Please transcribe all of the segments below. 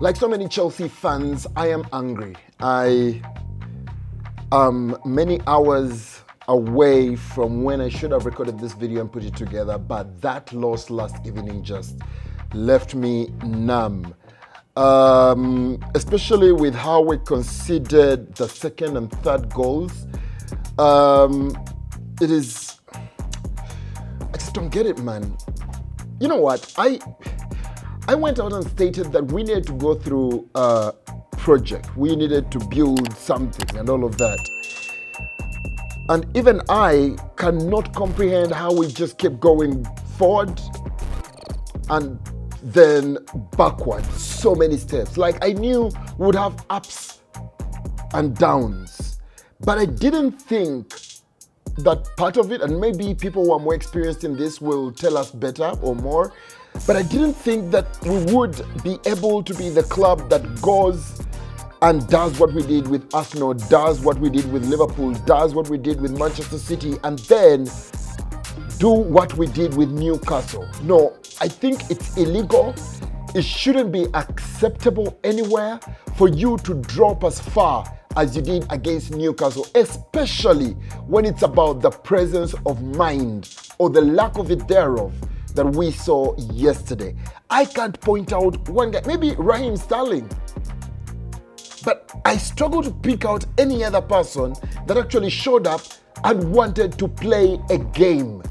Like so many Chelsea fans, I am angry. I am many hours away from when I should have recorded this video and put it together, but that loss last evening just left me numb. Especially with how we conceded the second and third goals. It is, I just don't get it, man. You know what? I went out and stated that we needed to go through a project. We needed to build something and all of that. And even I cannot comprehend how we just kept going forward and then backward so many steps. Like, I knew we would have ups and downs, but I didn't think that part of it, and maybe people who are more experienced in this will tell us better or more, but I didn't think that we would be able to be the club that goes and does what we did with Arsenal, does what we did with Liverpool, does what we did with Manchester City, and then do what we did with Newcastle. No, I think it's illegal. It shouldn't be acceptable anywhere for you to drop as far as you did against Newcastle, especially when it's about the presence of mind or the lack of it thereof that we saw yesterday. I can't point out one guy, maybe Raheem Sterling, but I struggle to pick out any other person that actually showed up and wanted to play a game.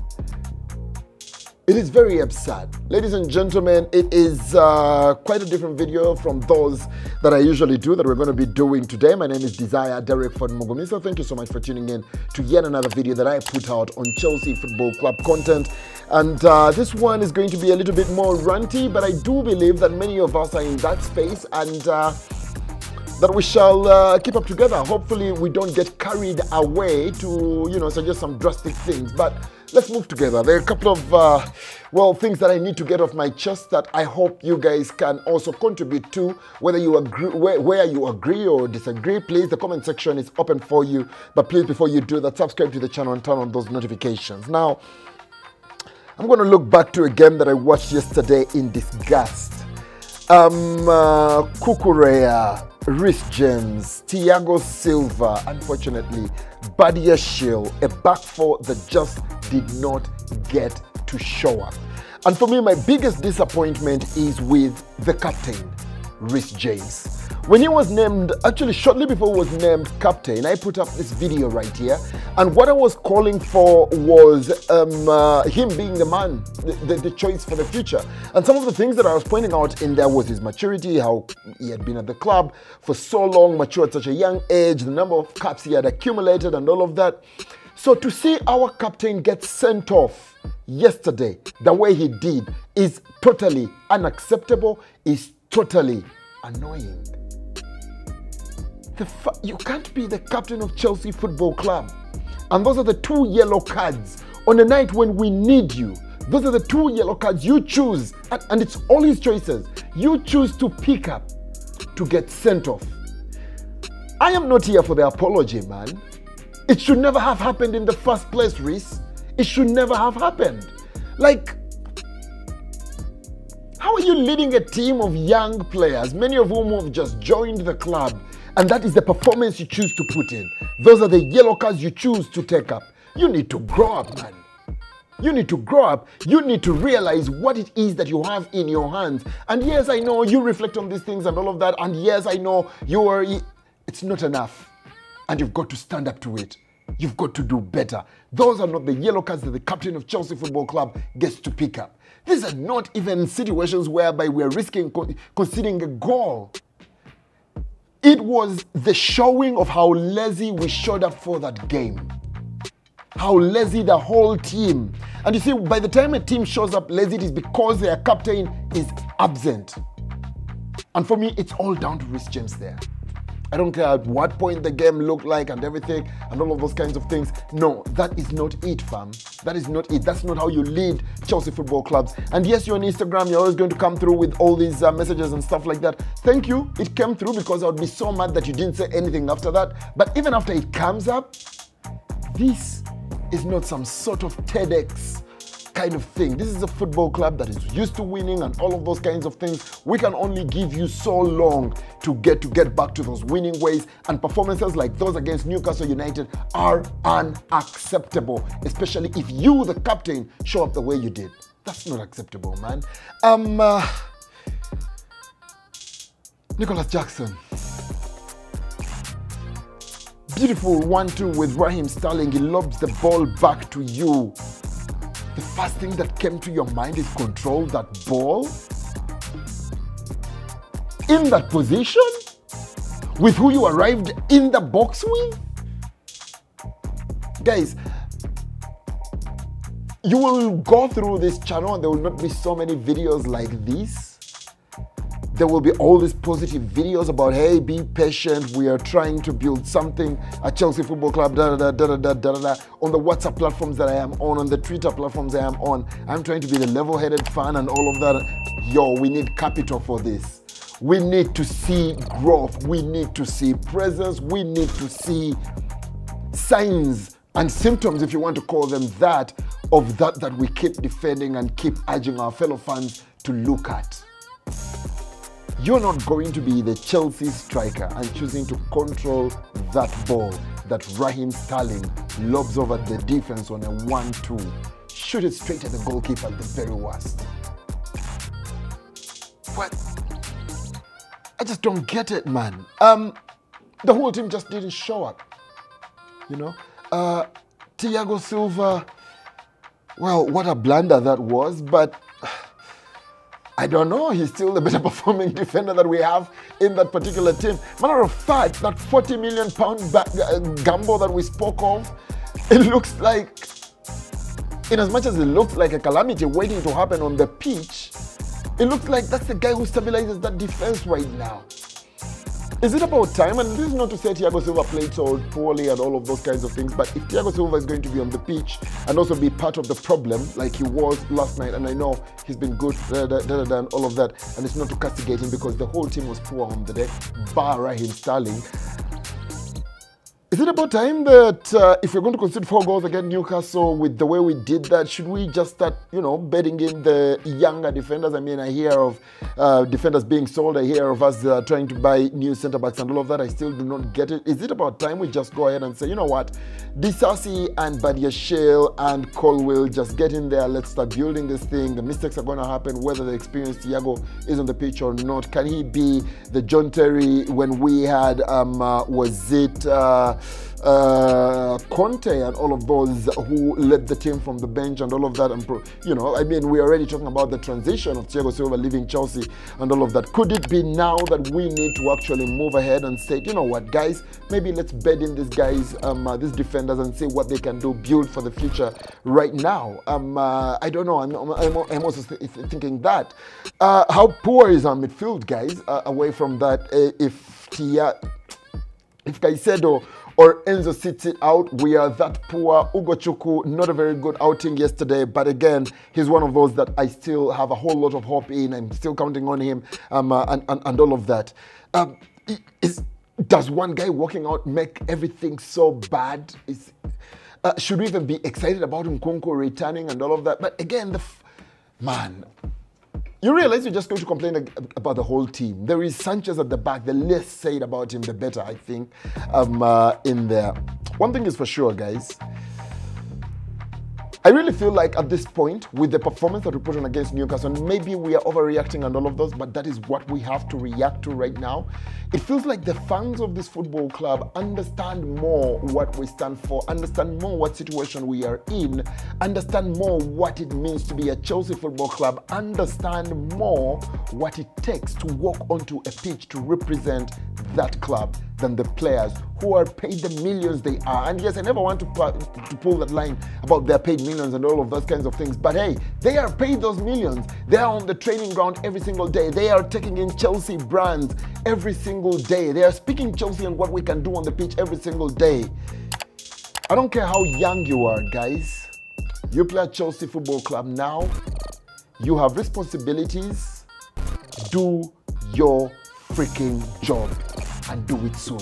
It is very absurd. Ladies and gentlemen, it is quite a different video from those that I usually do that we're going to be doing today. My name is Desire Derek Ford Mugumiso. Thank you so much for tuning in to yet another video that I put out on Chelsea Football Club content. And this one is going to be a little bit more ranty, but I do believe that many of us are in that space and that we shall keep up together. Hopefully we don't get carried away to, suggest some drastic things, but let's move together. There are a couple of, things that I need to get off my chest that I hope you guys can also contribute to, whether you agree, where you agree or disagree. Please, the comment section is open for you, but please, before you do that, subscribe to the channel and turn on those notifications. Now, I'm going to look back to a game that I watched yesterday in disgust. Cucurella, Reece, Thiago Silva, unfortunately, Badia Shield, a back four that just did not get to show up. And for me, my biggest disappointment is with the captain, Reece. When he was named, actually shortly before he was named captain, I put up this video right here. And what I was calling for was him being the man, the choice for the future. And some of the things that I was pointing out in there was his maturity, how he had been at the club for so long, mature at such a young age, the number of caps he had accumulated and all of that. So to see our captain get sent off yesterday the way he did is totally unacceptable, is totally annoying. You can't be the captain of Chelsea Football Club. And those are the 2 yellow cards on a night when we need you. Those are the 2 yellow cards you choose, and it's all his choices. You choose to pick up to get sent off. I am not here for the apology, man. It should never have happened in the first place, Reece. It should never have happened. Like, how are you leading a team of young players, many of whom have just joined the club, and that is the performance you choose to put in? Those are the yellow cards you choose to take up. You need to grow up, man. You need to grow up. You need to realize what it is that you have in your hands. And yes, I know you reflect on these things and all of that. And yes, I know it's not enough. And you've got to stand up to it. You've got to do better. Those are not the yellow cards that the captain of Chelsea Football Club gets to pick up. These are not even situations whereby we're risking conceding a goal. It was the showing of how lazy we showed up for that game. How lazy the whole team. And you see, by the time a team shows up lazy, it is because their captain is absent. And for me, it's all down to Reece there. I don't care at what point the game looked like and everything and all of those kinds of things. No, that is not it, fam. That is not it. That's not how you lead Chelsea Football Clubs. And yes, you're on Instagram. You're always going to come through with all these messages and stuff like that. Thank you. It came through because I would be so mad that you didn't say anything after that. But even after it comes up, this is not some sort of TEDx kind of thing. This is a football club that is used to winning and all of those kinds of things. We can only give you so long to get back to those winning ways, and performances like those against Newcastle United are unacceptable, especially if you, the captain, show up the way you did. That's not acceptable, man. Nicholas Jackson. Beautiful 1-2 with Raheem Sterling. He lobs the ball back to you. The first thing that came to your mind is control that ball in that position with who you arrived in the box with. Guys, you will go through this channel and there will not be so many videos like this. There will be all these positive videos about, hey, be patient, we are trying to build something at Chelsea Football Club, on the WhatsApp platforms that I am on the Twitter platforms I am on. I'm trying to be the level-headed fan and all of that. Yo, we need capital for this. We need to see growth. We need to see presence. We need to see signs and symptoms, if you want to call them that, of that we keep defending and keep urging our fellow fans to look at. You're not going to be the Chelsea striker and choosing to control that ball that Raheem Sterling lobs over the defense on a 1-2. Shoot it straight at the goalkeeper at the very worst. What? I just don't get it, man. The whole team just didn't show up. You know? Thiago Silva, well, what a blunder that was, but I don't know, he's still the better performing defender that we have in that particular team. Matter of fact, that £40 million gamble that we spoke of, it looks like, in as much as it looks like a calamity waiting to happen on the pitch, it looks like that's the guy who stabilizes that defense right now. Is it about time? And this is not to say Thiago Silva played so poorly and all of those kinds of things, but if Thiago Silva is going to be on the pitch and also be part of the problem like he was last night, and I know he's been good and all of that, and it's not to castigate him because the whole team was poor on the day, bar Raheem Sterling. Is it about time that if we're going to concede 4 goals against Newcastle with the way we did that, should we just start, you know, betting in the younger defenders? I mean, I hear of defenders being sold. I hear of us trying to buy new centre-backs and all of that. I still do not get it. Is it about time we just go ahead and say, you know what, Disasi and Badiashile and Colwill, just get in there. Let's start building this thing. The mistakes are going to happen whether the experienced Thiago is on the pitch or not. Can he be the John Terry when we had, was it... Conte and all of those who led the team from the bench and all of that, and you know, I mean, we're already talking about the transition of Thiago Silva leaving Chelsea and all of that. Could it be now that we need to actually move ahead and say, you know what, guys, maybe let's bed in these guys, these defenders, and see what they can do, build for the future right now? I don't know. I'm also thinking that how poor is our midfield, guys? Away from that, if Caicedo or Enzo sits it out, we are that poor. Ugo Chukwu, not a very good outing yesterday, but again, he's one of those that I still have a whole lot of hope in. I'm still counting on him and all of that. Does one guy walking out make everything so bad? Should we even be excited about Nkunku returning and all of that? But again, man, you realize you're just going to complain about the whole team. There is Sanchez at the back. The less said about him, the better, I think, in there. One thing is for sure, guys. I really feel like at this point, with the performance that we put on against Newcastle, maybe we are overreacting and all of those, but that is what we have to react to right now. It feels like the fans of this football club understand more what we stand for, understand more what situation we are in, understand more what it means to be a Chelsea Football Club, understand more what it takes to walk onto a pitch to represent that club than the players who are paid the millions they are. And yes, I never want to pull that line about they're paid millions and all of those kinds of things, but hey, they are paid those millions. They are on the training ground every single day. They are taking in Chelsea brands every single day. They are speaking Chelsea and what we can do on the pitch every single day. I don't care how young you are, guys. You play at Chelsea Football Club now. You have responsibilities. Do your freaking job and do it soon.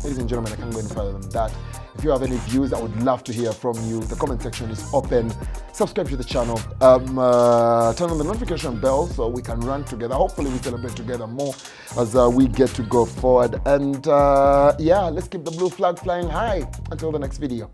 Ladies and gentlemen, I can't go any further than that. If you have any views, I would love to hear from you. The comment section is open. subscribe to the channel, turn on the notification bell so we can run together. Hopefully we celebrate together more as we get to go forward. And yeah, let's keep the blue flag flying high until the next video.